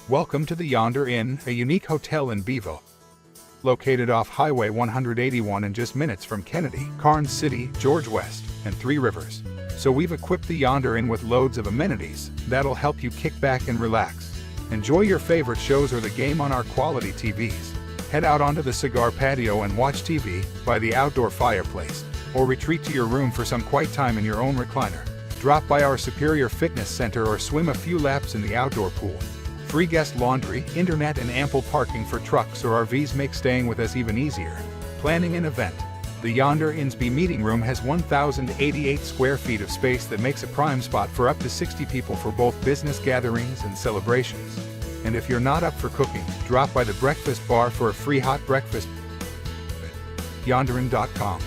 Welcome to the Yonder Inn, a unique hotel in Beeville. Located off Highway 181 and just minutes from Kenedy, Karnes City, George West, and Three Rivers. So we've equipped the Yonder Inn with loads of amenities that'll help you kick back and relax. Enjoy your favorite shows or the game on our quality TVs. Head out onto the cigar patio and watch TV by the outdoor fireplace, or retreat to your room for some quiet time in your own recliner. Drop by our superior fitness center or swim a few laps in the outdoor pool. Free guest laundry, internet, and ample parking for trucks or RVs make staying with us even easier. Planning an event. The Yonder Inn's B meeting room has 1,088 square feet of space that makes a prime spot for up to 60 people for both business gatherings and celebrations. And if you're not up for cooking, drop by the breakfast bar for a free hot breakfast. YonderInn.com